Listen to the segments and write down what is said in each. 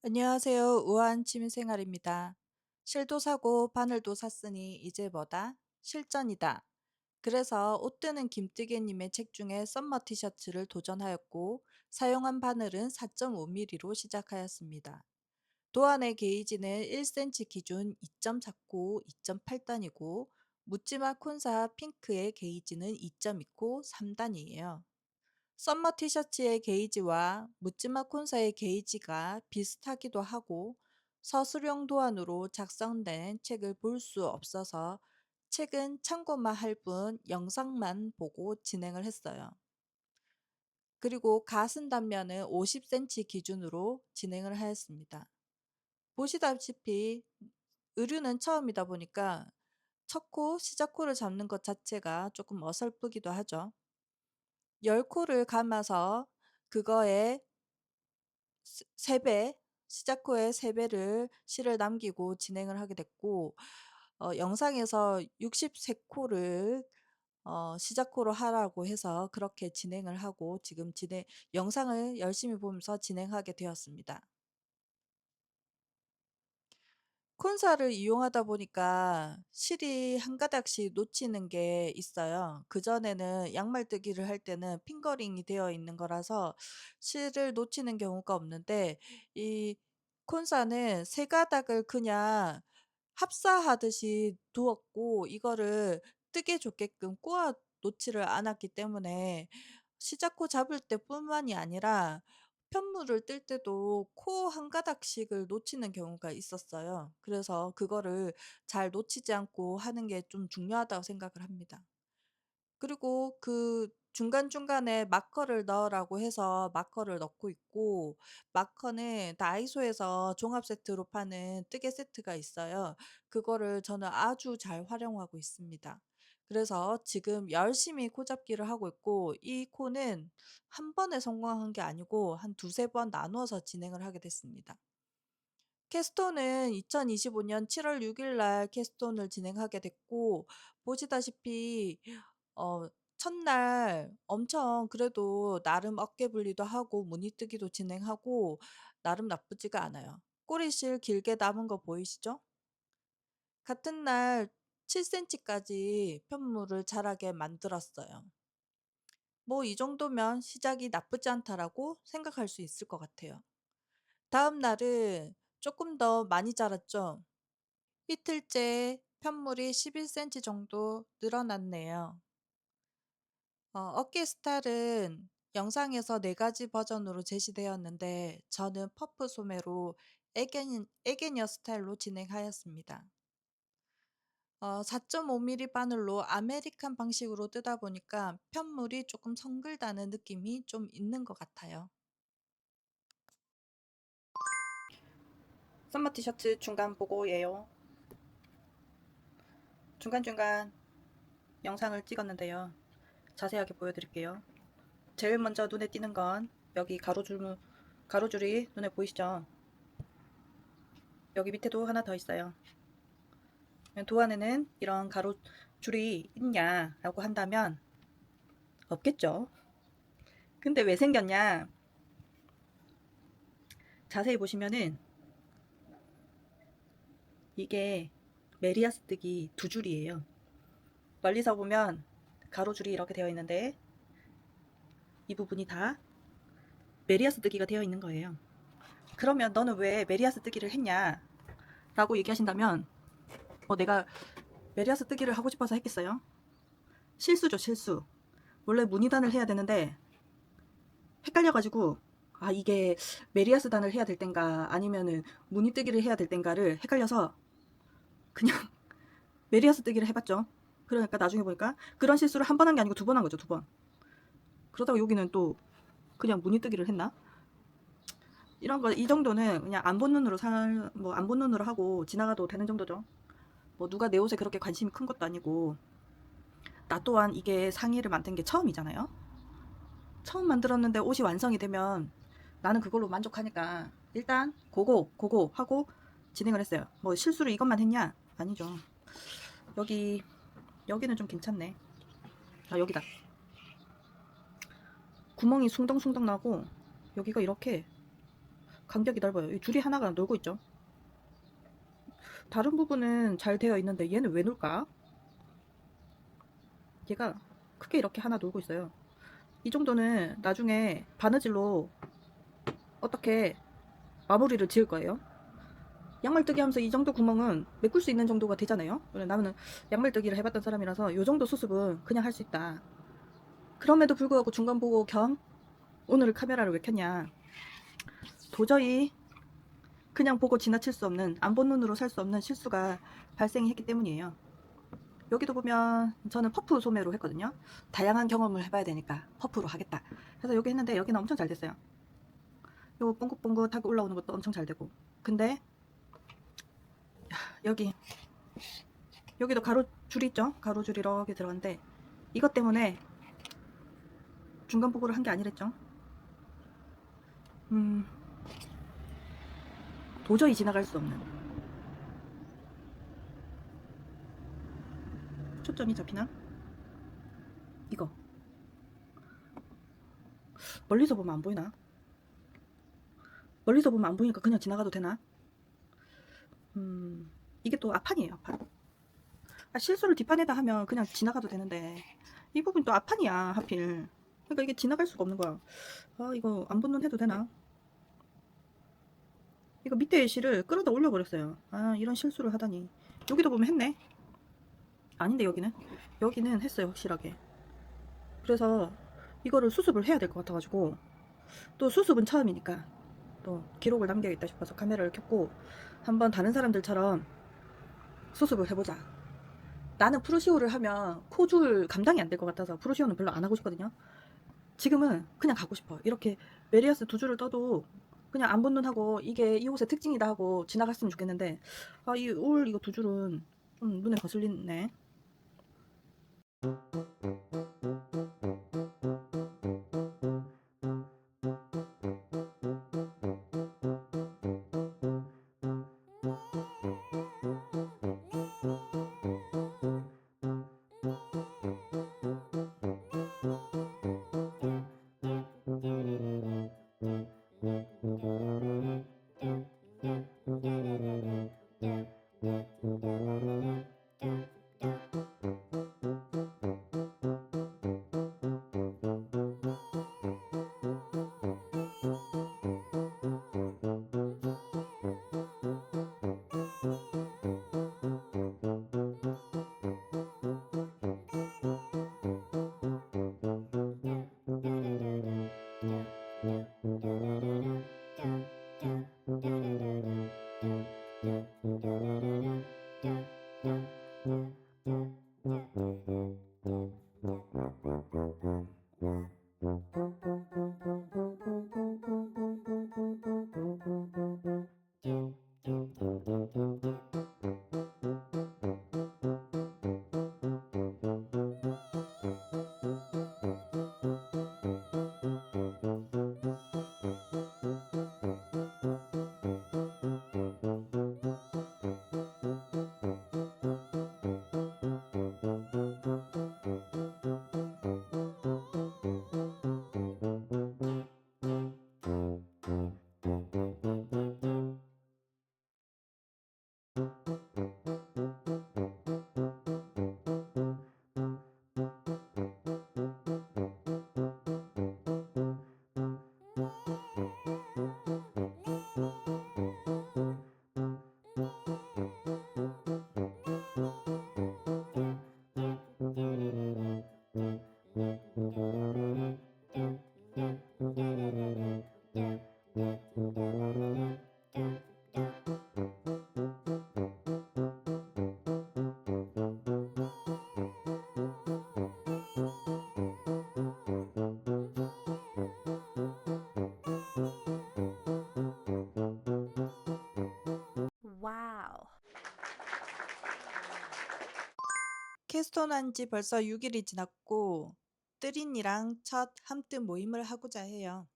안녕하세요. 우아한 취미생활입니다. 실도 사고 바늘도 샀으니 이제 뭐다? 실전이다. 그래서 옷 뜨는 김뜨개님의 책 중에 썸머 티셔츠를 도전하였고 사용한 바늘은 4.5mm로 시작하였습니다. 도안의 게이지는 1cm 기준 2.49, 2.8단이고 묻지마 콘사 핑크의 게이지는 2.29, 3단이에요. 썸머 티셔츠의 게이지와 묻지마 콘사의 게이지가 비슷하기도 하고 서술형 도안으로 작성된 책을 볼 수 없어서 책은 참고만 할 뿐 영상만 보고 진행을 했어요. 그리고 가슴 단면은 50cm 기준으로 진행을 하였습니다. 보시다시피 의류는 처음이다 보니까 첫 코, 시작 코를 잡는 것 자체가 조금 어설프기도 하죠. 10코를 감아서 그거에 3배, 시작 후에 3배를 실을 남기고 진행을 하게 됐고, 영상에서 63코를 시작 호로 하라고 해서 그렇게 진행을 하고 지금 영상을 열심히 보면서 진행하게 되었습니다. 콘사를 이용하다 보니까 실이 한 가닥씩 놓치는 게 있어요. 그전에는 양말뜨기를 할 때는 핑거링이 되어 있는 거라서 실을 놓치는 경우가 없는데 이 콘사는 세 가닥을 그냥 합사하듯이 두었고 이거를 뜨개 좋게끔 꼬아 놓지를 않았기 때문에 시작 코 잡을 때뿐만이 아니라 편물을 뜰 때도 코 한 가닥씩을 놓치는 경우가 있었어요. 그래서 그거를 잘 놓치지 않고 하는 게 좀 중요하다고 생각을 합니다. 그리고 그 중간중간에 마커를 넣으라고 해서 마커를 넣고 있고 마커는 다이소에서 종합 세트로 파는 뜨개 세트가 있어요. 그거를 저는 아주 잘 활용하고 있습니다. 그래서 지금 열심히 코 잡기를 하고 있고 이 코는 한 번에 성공한 게 아니고 한 두세 번 나누어서 진행을 하게 됐습니다. 캐스톤은 2025년 7월 6일 날 캐스톤을 진행하게 됐고 보시다시피 어 첫날 엄청 그래도 나름 어깨 분리도 하고 무늬뜨기도 진행하고 나름 나쁘지가 않아요. 꼬리실 길게 남은 거 보이시죠? 같은 날 7cm까지 편물을 자라게 만들었어요. 뭐 이 정도면 시작이 나쁘지 않다라고 생각할 수 있을 것 같아요. 다음 날은 조금 더 많이 자랐죠? 이틀째 편물이 11cm 정도 늘어났네요. 어깨 스타일은 영상에서 4가지 버전으로 제시되었는데 저는 퍼프 소매로 에게니어 스타일로 진행하였습니다. 4.5mm 바늘로 아메리칸 방식으로 뜨다 보니까 편물이 조금 성글다는 느낌이 좀 있는 것 같아요. 썸머 티셔츠 중간 보고예요. 중간중간 영상을 찍었는데요. 자세하게 보여드릴게요. 제일 먼저 눈에 띄는 건 여기 가로줄이 눈에 보이시죠? 여기 밑에도 하나 더 있어요. 도안에는 이런 가로줄이 있냐라고 한다면 없겠죠. 근데 왜 생겼냐? 자세히 보시면은 이게 메리아스 뜨기 2줄이에요. 멀리서 보면 가로줄이 이렇게 되어 있는데 이 부분이 다 메리아스 뜨기가 되어 있는 거예요. 그러면 너는 왜 메리아스 뜨기를 했냐? 라고 얘기하신다면 내가 메리아스 뜨기를 하고 싶어서 했겠어요? 실수죠, 실수. 원래 무늬단을 해야 되는데 헷갈려가지고 이게 메리아스 단을 해야 될 땐가 아니면은 무늬뜨기를 해야 될 땐가를 헷갈려서 그냥 메리아스 뜨기를 해봤죠. 그러니까 나중에 보니까 그런 실수를 한 번 한 게 아니고 2번 한 거죠, 2번. 그러다가 여기는 또 그냥 무늬뜨기를 했나? 이런 거 이 정도는 그냥 안 본 눈으로 안 본 눈으로 하고 지나가도 되는 정도죠. 뭐 누가 내 옷에 그렇게 관심이 큰 것도 아니고 나 또한 이게 상의를 만든 게 처음이잖아요. 처음 만들었는데 옷이 완성이 되면 나는 그걸로 만족하니까 일단 고고 하고 진행을 했어요. 뭐 실수로 이것만 했냐? 아니죠. 여기는 좀 괜찮네. 여기다. 구멍이 숭덩숭덩 나고 여기가 이렇게 간격이 넓어요. 이 줄이 하나가 놀고 있죠. 다른 부분은 잘 되어 있는데 얘는 왜 놀까? 얘가 크게 이렇게 하나 놀고 있어요. 이 정도는 나중에 바느질로 어떻게 마무리를 지을 거예요. 양말뜨기 하면서 이 정도 구멍은 메꿀 수 있는 정도가 되잖아요. 나는 양말뜨기를 해봤던 사람이라서 이 정도 수습은 그냥 할 수 있다. 그럼에도 불구하고 중간 보고 겸 오늘 카메라를 왜 켰냐. 도저히 그냥 보고 지나칠 수 없는, 안 본 눈으로 살 수 없는 실수가 발생했기 때문이에요. 여기도 보면 저는 퍼프 소매로 했거든요. 다양한 경험을 해봐야 되니까 퍼프로 하겠다. 그래서 여기 했는데 여기는 엄청 잘 됐어요. 요거 뽕긋뽕긋하게 올라오는 것도 엄청 잘 되고. 근데 여기 여기도 가로줄이 있죠. 가로줄이 이렇게 들어갔는데 이것 때문에 중간 보고를 한 게 아니랬죠. 음, 도저히 지나갈 수 없는. 초점이 잡히나? 이거 멀리서 보면 안 보이나? 멀리서 보면 안 보이니까 그냥 지나가도 되나? 이게 또 앞판이에요. 앞판. 실수를 뒷판에다 하면 그냥 지나가도 되는데 이 부분 또 앞판이야 하필. 그러니까 이게 지나갈 수가 없는 거야. 이거 안 붙는 해도 되나? 이거 밑에 실을 끌어다 올려버렸어요. 이런 실수를 하다니. 여기도 보면 했네. 아닌데 여기는 했어요 확실하게. 그래서 이거를 수습을 해야 될 것 같아가지고 또 수습은 처음이니까 또 기록을 남겨야겠다 싶어서 카메라를 켰고 한번 다른 사람들처럼 수습을 해보자. 나는 프로시오를 하면 코줄 감당이 안 될 것 같아서 프로시오는 별로 안 하고 싶거든요. 지금은 그냥 가고 싶어. 이렇게 메리아스 두 줄을 떠도 그냥 안 붙는 하고 이게 이 옷의 특징이다 하고 지나갔으면 좋겠는데 이 올 이거 두 줄은 좀 눈에 거슬리네. 와우. 캐스톤 한 지 벌써 6일이 지났고 뜨린이랑 첫 함뜨 모임을 하고자 해요.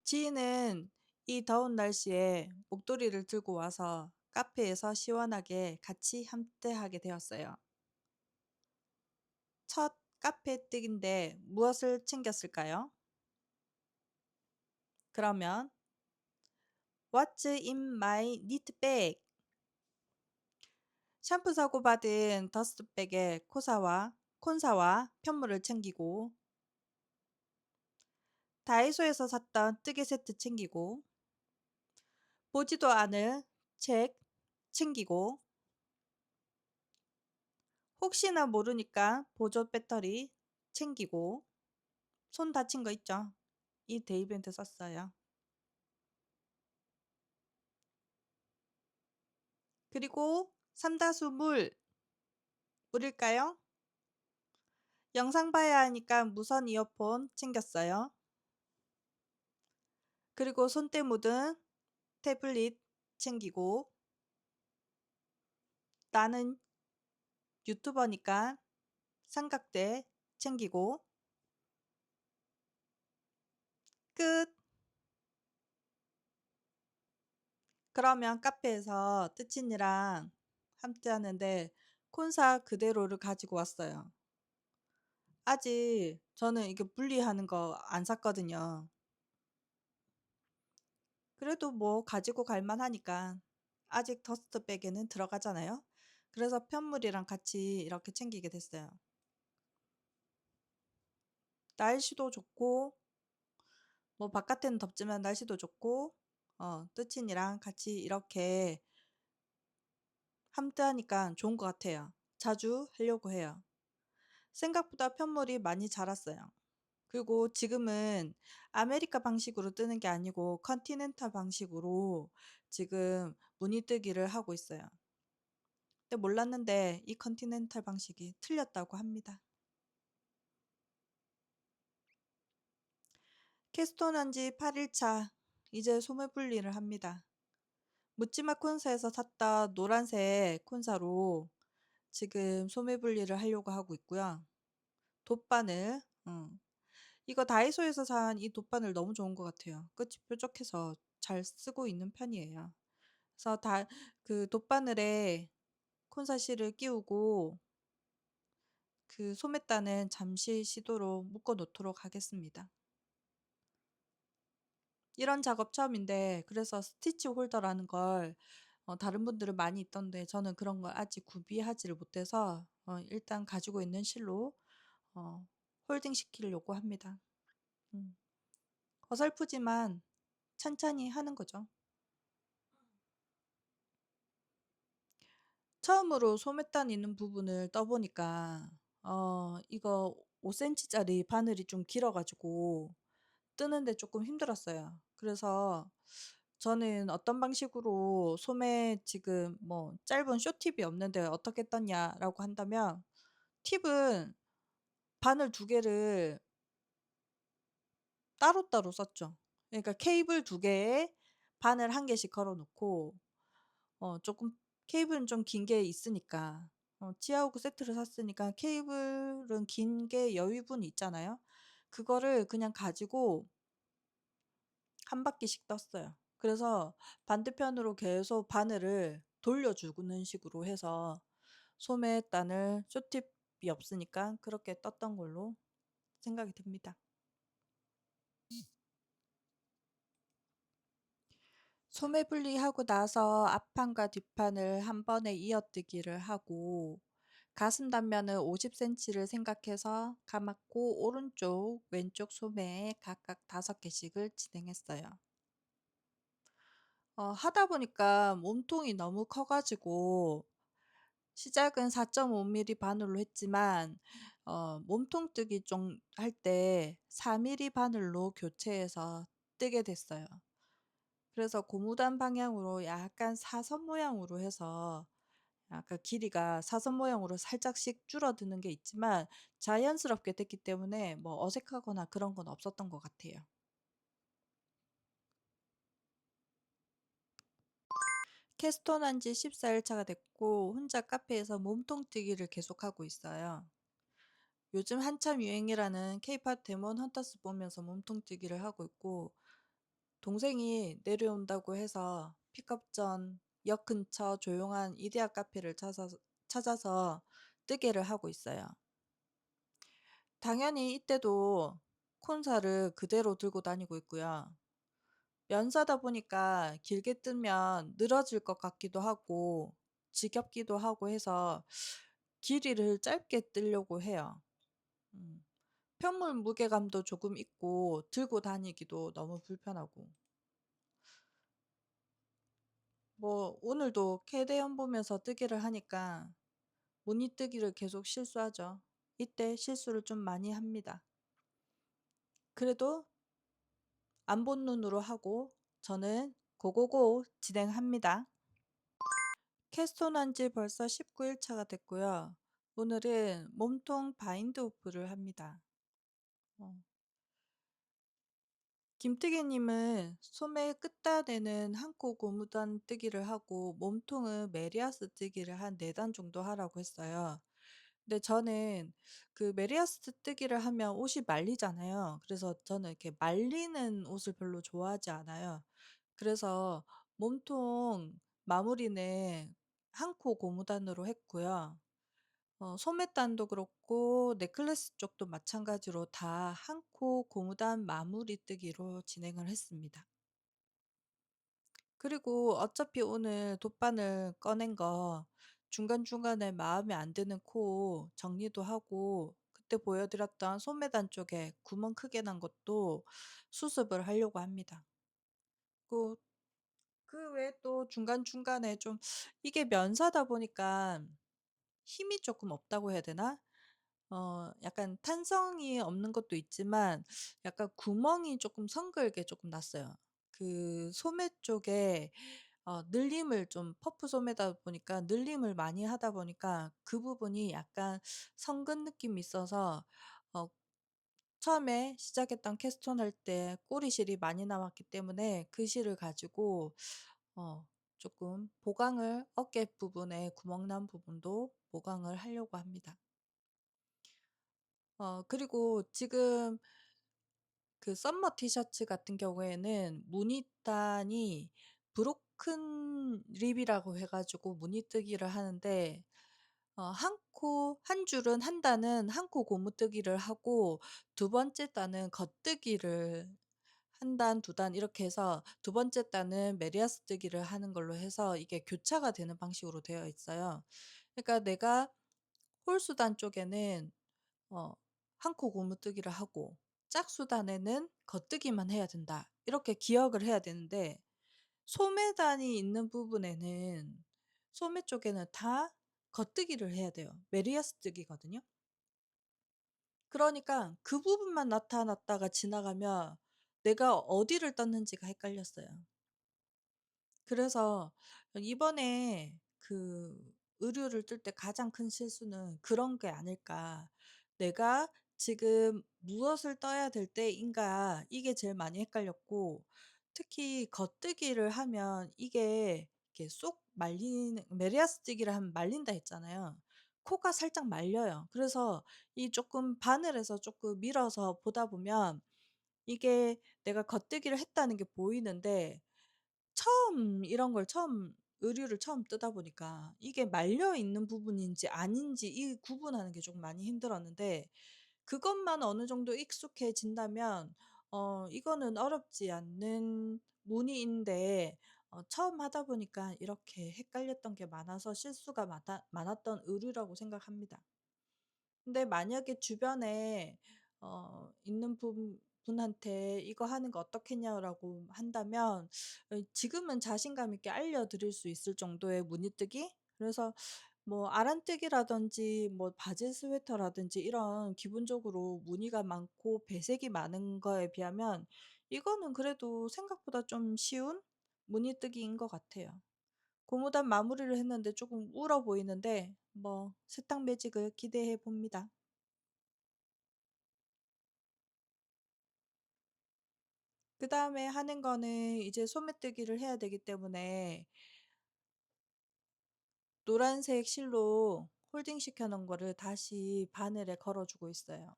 지인은 이 더운 날씨에 목도리를 들고 와서 카페에서 시원하게 같이 함뜨하게 되었어요. 첫 카페 뜨기인데 무엇을 챙겼을까요? 그러면 What's in my knit bag? 샴푸 사고 받은 더스트백에 콘사와 편물을 챙기고, 다이소에서 샀던 뜨개 세트 챙기고, 보지도 않을 책 챙기고, 혹시나 모르니까 보조 배터리 챙기고, 손 다친 거 있죠? 이 데이밴드 썼어요. 그리고 삼다수 물일까요? 영상 봐야 하니까 무선 이어폰 챙겼어요. 그리고 손때 묻은 태블릿 챙기고, 나는 유튜버니까 삼각대 챙기고, 끝! 그러면 카페에서 뜨친이랑 함께 하는데 콘사 그대로를 가지고 왔어요. 아직 저는 이게 분리하는 거 안 샀거든요. 그래도 뭐 가지고 갈 만하니까 아직 더스트백에는 들어가잖아요. 그래서 편물이랑 같이 이렇게 챙기게 됐어요. 날씨도 좋고 뭐 바깥에는 덥지만 날씨도 좋고 뜨친이랑 같이 이렇게 함께 하니까 좋은 것 같아요. 자주 하려고 해요. 생각보다 편물이 많이 자랐어요. 그리고 지금은 아메리카 방식으로 뜨는 게 아니고 컨티넨탈 방식으로 지금 무늬 뜨기를 하고 있어요. 근데 몰랐는데 이 컨티넨탈 방식이 틀렸다고 합니다. 캐스톤 한지 8일차 이제 소매 분리를 합니다. 묻지마 콘사에서 샀다 노란색 콘사로 지금 소매 분리를 하려고 하고 있고요. 돗바늘, 이거 다이소에서 산 이 돗바늘 너무 좋은 것 같아요. 끝이 뾰족해서 잘 쓰고 있는 편이에요. 그래서 그 돗바늘에 콘사실을 끼우고 그 소매단은 잠시 시도로 묶어 놓도록 하겠습니다. 이런 작업 처음인데 그래서 스티치 홀더라는 걸 다른 분들은 많이 있던데 저는 그런 걸 아직 구비하지를 못해서 일단 가지고 있는 실로 어, 홀딩 시키려고 합니다. 음, 어설프지만 천천히 하는 거죠. 처음으로 소매단 있는 부분을 떠보니까 이거 5cm짜리 바늘이 좀 길어가지고 뜨는데 조금 힘들었어요. 그래서 저는 어떤 방식으로 소매 지금 뭐 짧은 쇼팁이 없는데 어떻게 떴냐라고 한다면 팁은 바늘 두 개를 따로따로 썼죠. 그러니까 케이블 두 개에 바늘 한 개씩 걸어 놓고 조금 케이블은 좀 긴 게 있으니까 치아우그 세트를 샀으니까 케이블은 긴 게 여유분이 있잖아요. 그거를 그냥 가지고 한 바퀴씩 떴어요. 그래서 반대편으로 계속 바늘을 돌려주는 식으로 해서 소매단을 쇼팁이 없으니까 그렇게 떴던 걸로 생각이 듭니다. 소매 분리하고 나서 앞판과 뒷판을 한 번에 이어뜨기를 하고 가슴 단면은 50cm를 생각해서 감았고 오른쪽, 왼쪽 소매에 각각 5개씩을 진행했어요. 하다 보니까 몸통이 너무 커가지고 시작은 4.5mm 바늘로 했지만 몸통 뜨기 좀 할 때 4mm 바늘로 교체해서 뜨게 됐어요. 그래서 고무단 방향으로 약간 사선 모양으로 해서 약간 길이가 사선 모양으로 살짝씩 줄어드는 게 있지만 자연스럽게 됐기 때문에 뭐 어색하거나 그런 건 없었던 것 같아요. 캐스톤 한 지 14일차가 됐고 혼자 카페에서 몸통 뛰기를 계속하고 있어요. 요즘 한참 유행이라는 케이팝 데몬 헌터스 보면서 몸통 뛰기를 하고 있고 동생이 내려온다고 해서 픽업 전 역 근처 조용한 이데아 카페를 찾아서 뜨개를 하고 있어요. 당연히 이때도 콘사를 그대로 들고 다니고 있고요. 연사다 보니까 길게 뜨면 늘어질 것 같기도 하고 지겹기도 하고 해서 길이를 짧게 뜨려고 해요. 음. 편물 무게감도 조금 있고 들고 다니기도 너무 불편하고. 뭐 오늘도 캐대현 보면서 뜨기를 하니까 모니 뜨기를 계속 실수하죠. 이때 실수를 좀 많이 합니다. 그래도 안 본 눈으로 하고 저는 고고고 진행합니다. 캐스톤 한 지 벌써 19일차가 됐고요. 오늘은 몸통 바인드 오프를 합니다. 어, 김뜨기님은 소매 끝단에는 한코 고무단 뜨기를 하고 몸통은 메리아스 뜨기를 한 4단 정도 하라고 했어요. 근데 저는 그 메리아스 뜨기를 하면 옷이 말리잖아요. 그래서 저는 이렇게 말리는 옷을 별로 좋아하지 않아요. 그래서 몸통 마무리는 한코 고무단으로 했고요. 소매단도 그렇고 넥클래스 쪽도 마찬가지로 다 한 코 고무단 마무리 뜨기로 진행을 했습니다. 그리고 어차피 오늘 돗바늘 꺼낸 거 중간중간에 마음에 안 드는 코 정리도 하고 그때 보여드렸던 소매단 쪽에 구멍 크게 난 것도 수습을 하려고 합니다. 그 외에 또 중간중간에 좀 이게 면사다 보니까 힘이 조금 없다고 해야 되나? 약간 탄성이 없는 것도 있지만 약간 구멍이 조금 성글게 조금 났어요. 그 소매 쪽에 늘림을 좀 퍼프 소매다 보니까 늘림을 많이 하다 보니까 그 부분이 약간 성근 느낌이 있어서 어 처음에 시작했던 캐스톤 할 때 꼬리실이 많이 남았기 때문에 그 실을 가지고 조금 보강을 어깨 부분에 구멍 난 부분도 보강을 하려고 합니다. 그리고 지금 그 썸머 티셔츠 같은 경우에는 무늬단이 브로큰 립이라고 해가지고 무늬뜨기를 하는데 한 줄은 한 단은 한 코 고무뜨기를 하고 두 번째 단은 겉뜨기를 한 단, 두 단 이렇게 해서 두 번째 단은 메리아스 뜨기를 하는 걸로 해서 이게 교차가 되는 방식으로 되어 있어요. 그러니까 내가 홀수단 쪽에는 한 코 고무뜨기를 하고 짝수단에는 겉뜨기만 해야 된다. 이렇게 기억을 해야 되는데 소매단이 있는 부분에는 소매 쪽에는 다 겉뜨기를 해야 돼요. 메리아스 뜨기거든요. 그러니까 그 부분만 나타났다가 지나가면 내가 어디를 떴는지가 헷갈렸어요. 그래서 이번에 그 의류를 뜰 때 가장 큰 실수는 그런 게 아닐까. 내가 지금 무엇을 떠야 될 때인가 이게 제일 많이 헷갈렸고 특히 겉뜨기를 하면 이게 이렇게 쏙 말리는 메리아스 뜨기를 하면 말린다 했잖아요. 코가 살짝 말려요. 그래서 이 조금 바늘에서 조금 밀어서 보다 보면 이게 내가 겉뜨기를 했다는 게 보이는데 처음 의류를 처음 뜯어 보니까 이게 말려 있는 부분인지 아닌지 이 구분하는 게 좀 많이 힘들었는데 그것만 어느 정도 익숙해진다면 이거는 어렵지 않는 무늬인데 처음 하다 보니까 이렇게 헷갈렸던 게 많아서 실수가 많았던 의류라고 생각합니다. 근데 만약에 주변에 있는 분한테 "이거 하는 거 어떻겠냐."라고 한다면 지금은 자신감 있게 알려드릴 수 있을 정도의 무늬뜨기? 그래서 뭐 아란뜨기라든지 뭐 바지 스웨터라든지 이런 기본적으로 무늬가 많고 배색이 많은 거에 비하면 이거는 그래도 생각보다 좀 쉬운 무늬뜨기인 것 같아요. 고무단 마무리를 했는데 조금 울어 보이는데 뭐 세탁 매직을 기대해 봅니다. 그다음에 하는 거는 이제 소매뜨기를 해야 되기 때문에 노란색 실로 홀딩 시켜 놓은 거를 다시 바늘에 걸어 주고 있어요.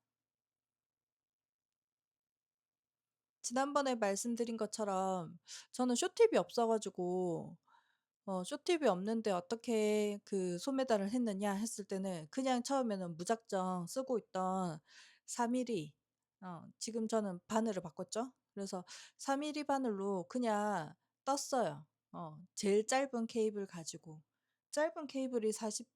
지난번에 말씀드린 것처럼 저는 쇼팁이 없어 가지고 쇼팁이 없는데 어떻게 그 소매달을 했느냐 했을 때는 그냥 처음에는 무작정 쓰고 있던 4mm 지금 저는 바늘을 바꿨죠. 그래서 3mm 바늘로 그냥 떴어요. 제일 짧은 케이블 가지고. 짧은 케이블이 40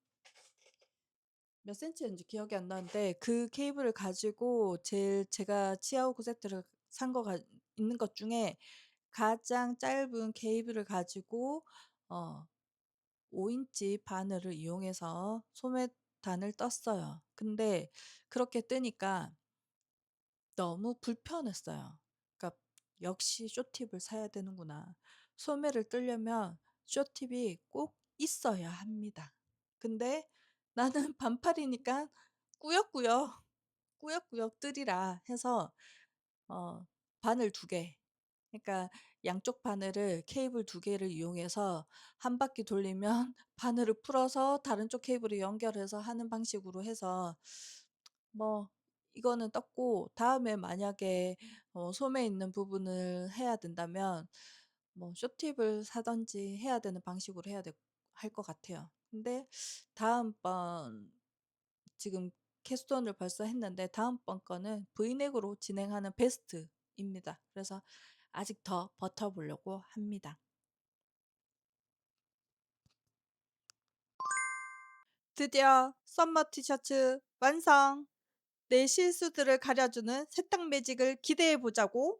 몇 센치였는지 기억이 안 나는데 그 케이블을 가지고 제일 제가 치아오구 세트를 산 거 있는 것 중에 가장 짧은 케이블을 가지고 어 5인치 바늘을 이용해서 소매단을 떴어요. 근데 그렇게 뜨니까 너무 불편했어요. 그러니까 '역시 쇼팁을 사야 되는구나.' 소매를 뜨려면 쇼팁이 꼭 있어야 합니다. 근데 나는 반팔이니까 꾸역꾸역, 꾸역꾸역 뜨리라 해서 어 바늘 2개, 그러니까 양쪽 바늘을 케이블 2개를 이용해서 한 바퀴 돌리면 바늘을 풀어서 다른 쪽 케이블을 연결해서 하는 방식으로 해서 뭐 이거는 떴고, 다음에 만약에 소매 있는 부분을 해야 된다면 뭐 쇼팁을 사든지 해야 되는 방식으로 해야 할 것 같아요. 근데 다음번 지금 캐스톤을 벌써 했는데 다음번 거는 브이넥으로 진행하는 베스트입니다. 그래서 아직 더 버텨보려고 합니다. 드디어 썸머 티셔츠 완성! 내 실수들을 가려주는 세탁 매직을 기대해 보자고.